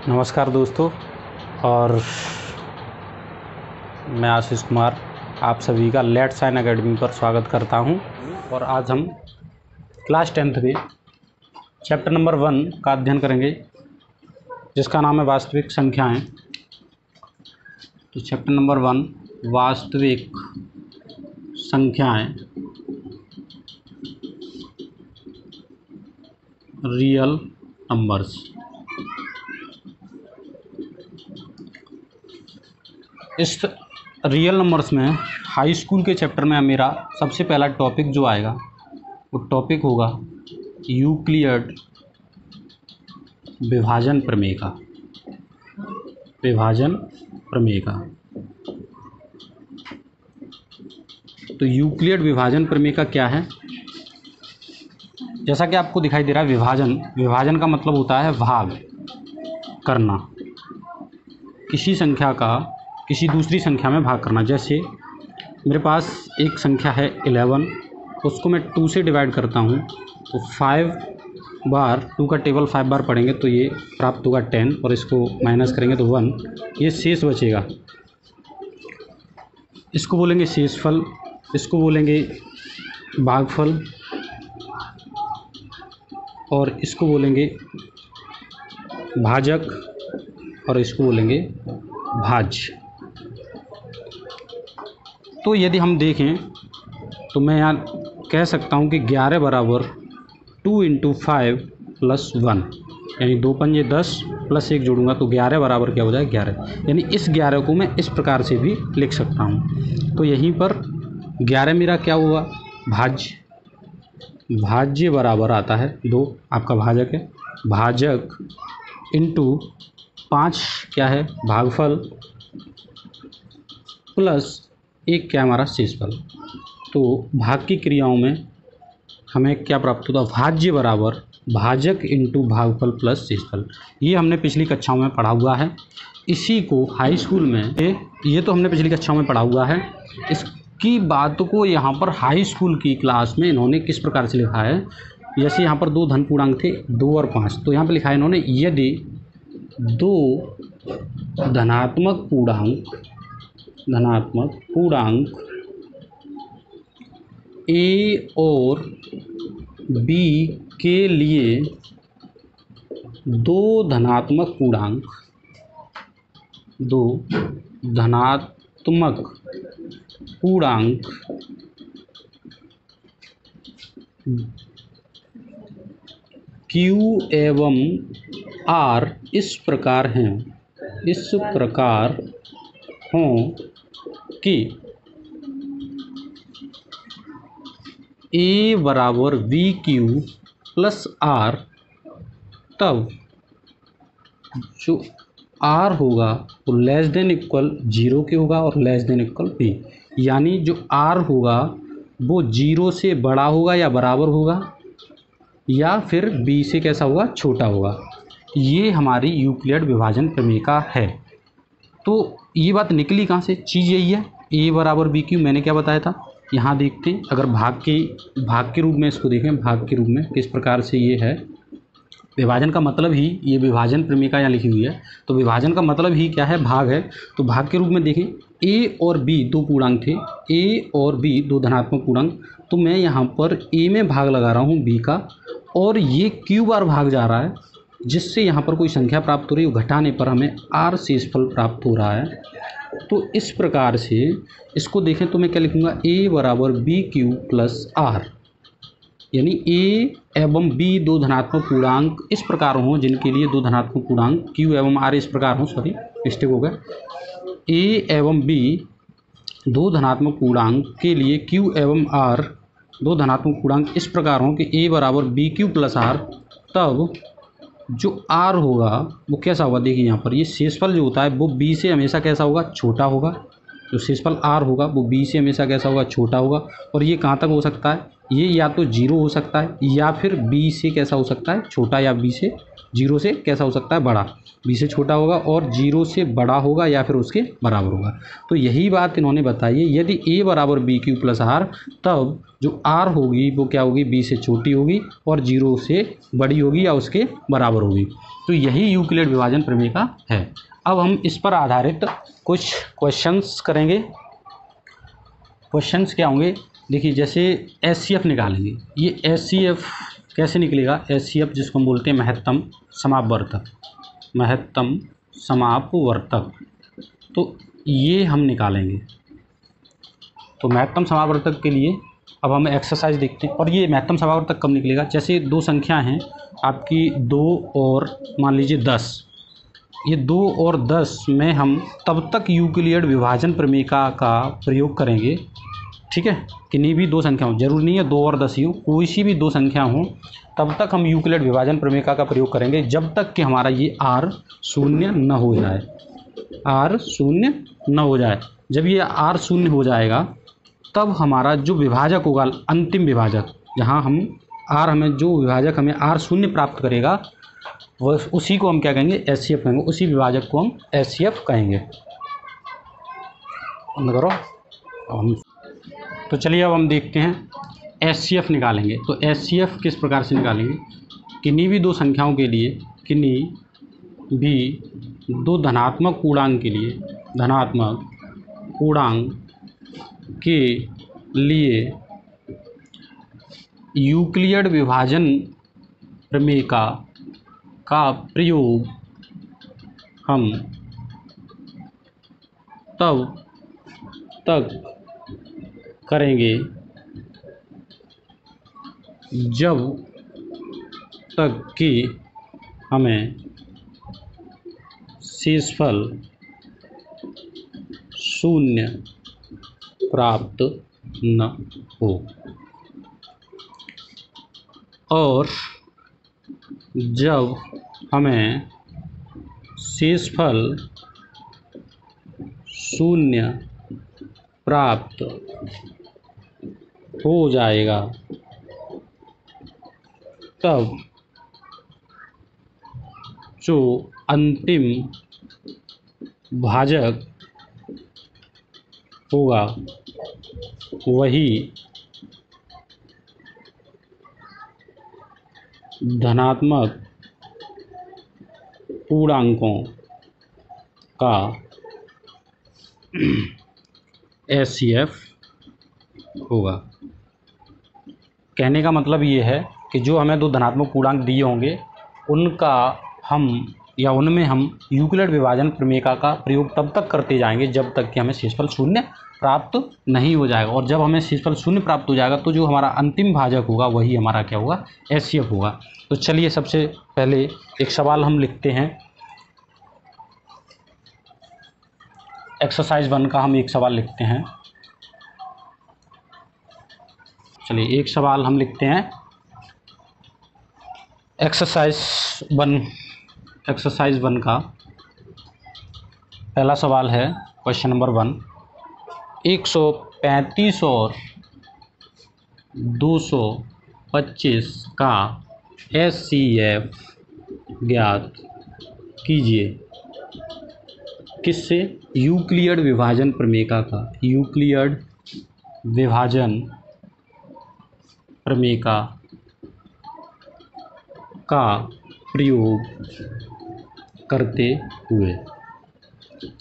नमस्कार दोस्तों। और मैं आशीष कुमार आप सभी का लेट साइन एकेडमी पर स्वागत करता हूं। और आज हम क्लास 10th के चैप्टर नंबर 1 का अध्ययन करेंगे, जिसका नाम है वास्तविक संख्याएं। तो चैप्टर नंबर 1 वास्तविक संख्याएं, रियल नंबर्स। इस रियल नंबर्स में हाई स्कूल के चैप्टर में मेरा सबसे पहला टॉपिक जो आएगा वो टॉपिक होगा यूक्लिड विभाजन प्रमेय का। विभाजन प्रमेय का। तो यूक्लिड विभाजन प्रमेय का क्या है? जैसा कि आपको दिखाई दे रहा है, विभाजन का मतलब होता है भाग करना, किसी संख्या का किसी दूसरी संख्या में भाग करना। जैसे मेरे पास एक संख्या है 11, उसको मैं 2 से डिवाइड करता हूँ तो 5 बार 2 का टेबल 5 बार पढ़ेंगे तो ये प्राप्त होगा 10, और इसको माइनस करेंगे तो 1, ये शेष बचेगा। इसको बोलेंगे शेषफल, इसको बोलेंगे भागफल, और इसको बोलेंगे भाजक, और इसको बोलेंगे भाज्य। तो यदि हम देखें तो मैं यहाँ कह सकता हूँ कि 11 बराबर 2 × 5 + 1, यानी 2 पंजे 10 प्लस 1 जोड़ूंगा तो 11 बराबर क्या हो जाए 11। यानी इस 11 को मैं इस प्रकार से भी लिख सकता हूँ। तो यहीं पर 11 मेरा क्या हुआ? भाज्य। भाज्य बराबर आता है 2, आपका भाजक है। भाजक इंटू 5 क्या है? भागफल, प्लस 1 क्या हमारा शेषफल। तो भाग की क्रियाओं में हमें क्या प्राप्त होता है? भाज्य बराबर भाजक इंटू भागफल प्लस शेषफल। ये हमने पिछली कक्षाओं में पढ़ा हुआ है। इसी को हाई स्कूल में ये तो हमने पिछली कक्षाओं में पढ़ा हुआ है। इसकी बात को यहाँ पर हाई स्कूल की क्लास में इन्होंने किस प्रकार से लिखा है? जैसे यहाँ पर 2 धन पूर्णांक थे, 2 और 5, तो यहाँ पर लिखा है इन्होंने यदि 2 धनात्मक पूर्णांक ए और बी के लिए 2 धनात्मक पूर्णांक Q एवं R इस प्रकार हों कि A बराबर VQ प्लस R, तब जो R होगा वो लेस देन इक्वल 0 के होगा और लेस देन इक्वल B। यानी जो R होगा वो 0 से बड़ा होगा या बराबर होगा, या फिर B से कैसा होगा? छोटा होगा। ये हमारी यूक्लिड विभाजन प्रमेय का है। तो ये बात निकली कहाँ से? चीज़ यही है, A बराबर BQ। मैंने क्या बताया था? यहाँ देखते हैं, अगर भाग के रूप में इसको देखें, भाग के रूप में किस प्रकार से ये है। विभाजन का मतलब ही ये विभाजन प्रमेय का यहाँ लिखी हुई है। तो विभाजन का मतलब ही क्या है? भाग है। तो भाग के रूप में देखें, A और B 2 पूर्णांक थे, A और B 2 धनात्मक पूर्णांक। तो मैं यहाँ पर A में भाग लगा रहा हूँ B का, और ये Q बार भाग जा रहा है, जिससे यहाँ पर कोई संख्या प्राप्त हो रही है। घटाने पर हमें R शेषफल प्राप्त हो रहा है। तो इस प्रकार से इसको देखें तो मैं क्या लिखूँगा? A बराबर BQ प्लस R, यानी A एवं B 2 धनात्मक पूर्णांक इस प्रकार हों जिनके लिए 2 धनात्मक पूर्णांक Q एवं R इस प्रकार हों, सॉरी मिस्टेक हो गया। A एवं B 2 धनात्मक पूर्णांक के लिए Q एवं R 2 धनात्मक पूर्णांक इस प्रकार हों कि A बराबर BQ प्लस R, तब जो R होगा वो कैसा होगा? देखिए यहाँ पर ये शेषफल जो होता है वो B से हमेशा कैसा होगा? छोटा होगा। जो शेषफल R होगा वो B से हमेशा कैसा होगा? छोटा होगा। और ये कहाँ तक हो सकता है? ये या तो 0 हो सकता है या फिर b से कैसा हो सकता है छोटा, या b से 0 से कैसा हो सकता है बड़ा, b से छोटा होगा और 0 से बड़ा होगा या फिर उसके बराबर होगा। तो यही बात इन्होंने बताई है, यदि a बराबर बी क्यू प्लस आर, तब जो r होगी वो क्या होगी, b से छोटी होगी और 0 से बड़ी होगी या उसके बराबर होगी। तो यही यूक्लिड विभाजन प्रमेय का है। अब हम इस पर आधारित कुछ क्वेश्चंस करेंगे। क्वेश्चंस क्या होंगे, देखिए जैसे एचसीएफ निकालेंगे। ये एचसीएफ कैसे निकलेगा, एचसीएफ जिसको हम बोलते हैं महत्तम समापवर्तक, महत्तम समापवर्तक, तो ये हम निकालेंगे। तो महत्तम समापवर्तक के लिए अब हम एक्सरसाइज देखते हैं। और ये महत्तम समापवर्तक कब निकलेगा, जैसे दो संख्या हैं आपकी 2 और मान लीजिए 10, ये 2 और 10 में हम तब तक यूक्लिड विभाजन प्रमेय का प्रयोग करेंगे, ठीक है, किन्हीं भी दो संख्या हो, जरूरी नहीं है 2 और 10 ही हो, कोई सी भी दो संख्या हो, तब तक हम यूक्लिड विभाजन प्रमेय का प्रयोग करेंगे जब तक कि हमारा ये r शून्य न हो जाए, r शून्य न हो जाए। जब ये r शून्य हो जाएगा तब हमारा जो विभाजक होगा, अंतिम विभाजक, जहाँ हम r हमें जो विभाजक हमें r शून्य प्राप्त करेगा, वह उसी को हम क्या कहेंगे, एचसीएफ कहेंगे, उसी विभाजक को हम एचसीएफ कहेंगे। करो हम, तो चलिए अब हम देखते हैं एचसीएफ निकालेंगे। तो एचसीएफ किस प्रकार से निकालेंगे, किन्हीं भी दो संख्याओं के लिए, किन्हीं भी दो धनात्मक पूर्णांक के लिए, धनात्मक पूर्णांक के लिए यूक्लिड विभाजन प्रमेय का प्रयोग हम तब तक करेंगे जब तक कि हमें शेषफल शून्य प्राप्त न हो। और जब हमें शेषफल शून्य प्राप्त हो जाएगा तब जो अंतिम भाजक होगा वही धनात्मक पूर्णांकों का एचसीएफ होगा। कहने का मतलब ये है कि जो हमें दो धनात्मक पूर्णांक दिए होंगे उनका हम या उनमें हम यूक्लिड विभाजन प्रमेय का प्रयोग तब तक करते जाएंगे जब तक कि हमें शेषफल शून्य प्राप्त नहीं हो जाएगा। और जब हमें शेषफल शून्य प्राप्त हो जाएगा तो जो हमारा अंतिम भाजक होगा वही हमारा क्या होगा, एचसीएफ होगा। तो चलिए सबसे पहले एक सवाल हम लिखते हैं। एक्सरसाइज 1 का हम एक सवाल लिखते हैं। चलिए एक सवाल हम लिखते हैं। एक्सरसाइज 1 का पहला सवाल है, क्वेश्चन नंबर 1, 135 और 225 का एचसीएफ ज्ञात कीजिए। किससे, यूक्लिड विभाजन प्रमेय का यूक्लिड विभाजन प्रमेय का प्रयोग करते हुए,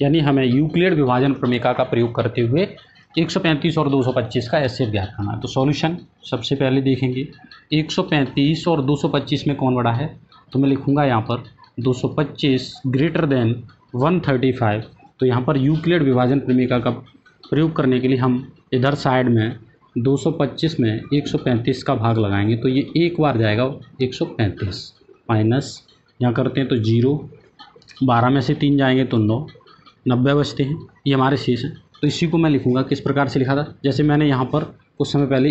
यानी हमें यूक्लिड विभाजन प्रमेय का प्रयोग करते हुए 135 और 225 का एचसीएफ ज्ञात करना है। तो सॉल्यूशन सबसे पहले देखेंगे 135 और 225 में कौन बड़ा है, तो मैं लिखूंगा यहाँ पर 225 ग्रेटर देन 135। तो यहाँ पर यूक्लिड विभाजन प्रमेय का प्रयोग करने के लिए हम इधर साइड में 225 में 135 का भाग लगाएंगे, तो ये एक बार जाएगा 135 माइनस यहाँ करते हैं तो 0, 12 में से 3 जाएंगे तो 9, 90 बचते हैं, ये हमारे शेष हैं। तो इसी को मैं लिखूंगा किस प्रकार से लिखा था, जैसे मैंने यहाँ पर कुछ समय पहले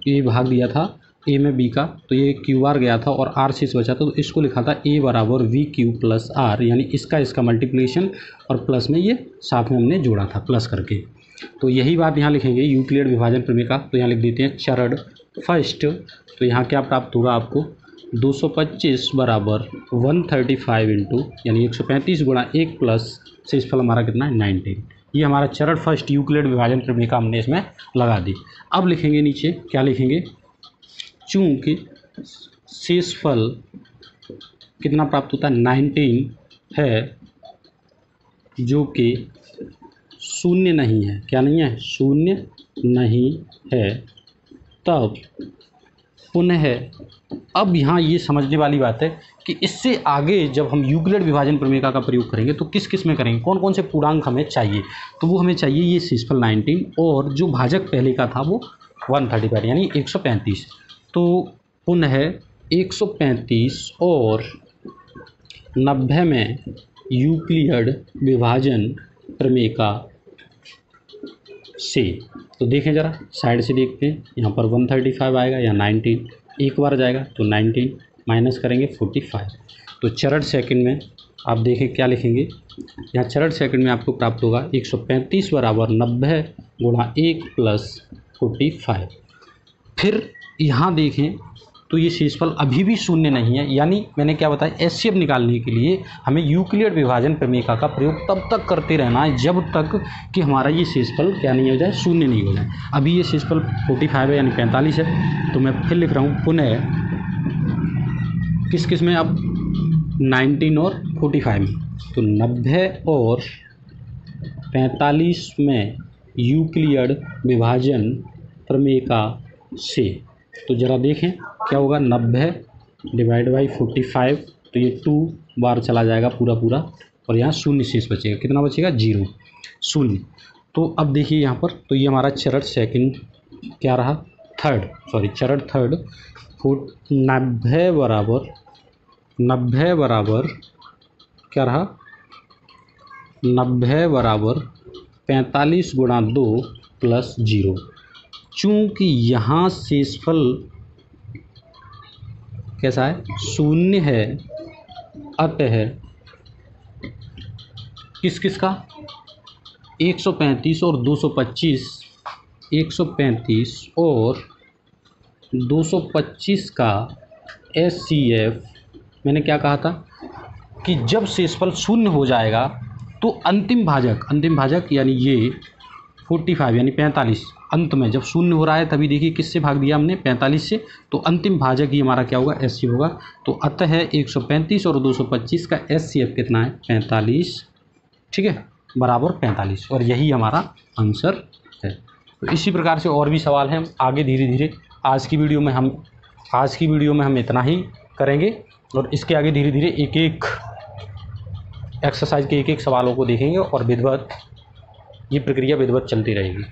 ए भाग दिया था ए में बी का, तो ये क्यू आर गया था और आर शेष बचा था, तो इसको लिखा था ए बराबर वी क्यू प्लस आर, यानी इसका मल्टीप्लिकेशन और प्लस में ये साथ में हमने जोड़ा था प्लस करके। तो यही बात यहाँ लिखेंगे यूक्लिड विभाजन प्रमेय का। तो यहाँ लिख देते हैं चरण फर्स्ट, तो यहाँ क्या प्राप्त होगा आपको 225 बराबर 135 इंटू यानी 135 गुणा 1 प्लस शेषफल हमारा कितना है 19। ये हमारा चरण फर्स्ट यूक्लिड विभाजन प्रमेय का हमने इसमें लगा दी। अब लिखेंगे नीचे, क्या लिखेंगे, चूँकि शेषफल कितना प्राप्त होता है 19 है, जो कि शून्य नहीं है, क्या नहीं है, शून्य नहीं है, तब पुनः, अब यहाँ ये समझने वाली बात है कि इससे आगे जब हम यूक्लिड विभाजन प्रमेय का प्रयोग करेंगे तो किस किस में करेंगे, कौन कौन से पूर्णांक हमें चाहिए, तो वो हमें चाहिए ये शेषफल 19 और जो भाजक पहले का था वो 135 यानी 135। तो पुनः 135 और 90 में यूक्लिड विभाजन प्रमेय से, तो देखें ज़रा साइड से देखते हैं, यहाँ पर 135 आएगा या 19, एक बार जाएगा तो 19 माइनस करेंगे 45। तो चरण सेकंड में आप देखें क्या लिखेंगे, यहाँ चरण सेकंड में आपको प्राप्त होगा 135 बराबर 90 गुणा 1 प्लस 45। फिर यहाँ देखें तो ये शेषफल अभी भी शून्य नहीं है, यानी मैंने क्या बताया, एचसीएफ निकालने के लिए हमें यूक्लिड विभाजन प्रमेय का प्रयोग तब तक करते रहना है जब तक कि हमारा ये शेषफल क्या नहीं हो जाए, शून्य नहीं हो जाए। अभी ये शेषफल 45 है यानी 45 है, तो मैं फिर लिख रहा हूँ पुनः किस किस में, अब 19 और 45 में, तो 90 और 45 में यूक्लिड विभाजन प्रमेय से। तो ज़रा देखें क्या होगा, 90 डिवाइड बाई 45, तो ये 2 बार चला जाएगा पूरा पूरा और यहाँ शून्य शेष बचेगा, कितना बचेगा 0 शून्य। तो अब देखिए यहाँ पर, तो ये हमारा चरण सेकंड क्या रहा, चरण थर्ड 90 बराबर क्या रहा, 90 बराबर 45 गुणा 2 प्लस 0। चूँकि यहाँ शेषफल कैसा है, शून्य है, अतः किस किस का 135 और 225, 135 और 225 का एचसीएफ, मैंने क्या कहा था कि जब शेषफल शून्य हो जाएगा तो अंतिम भाजक यानी ये 45 यानी 45, अंत में जब शून्य हो रहा है तभी देखिए किससे भाग दिया हमने 45 से, तो अंतिम भाजक ही हमारा क्या होगा, एचसीएफ होगा। तो अतः 135 और 225 का एचसीएफ कितना है 45, ठीक है, बराबर 45, और यही हमारा आंसर है। तो इसी प्रकार से और भी सवाल हैं, आगे धीरे धीरे आज की वीडियो में हम इतना ही करेंगे और इसके आगे धीरे धीरे एक एक एक्सरसाइज के एक एक सवालों को देखेंगे और विधिवत ये प्रक्रिया विधिवत चलती रहेगी।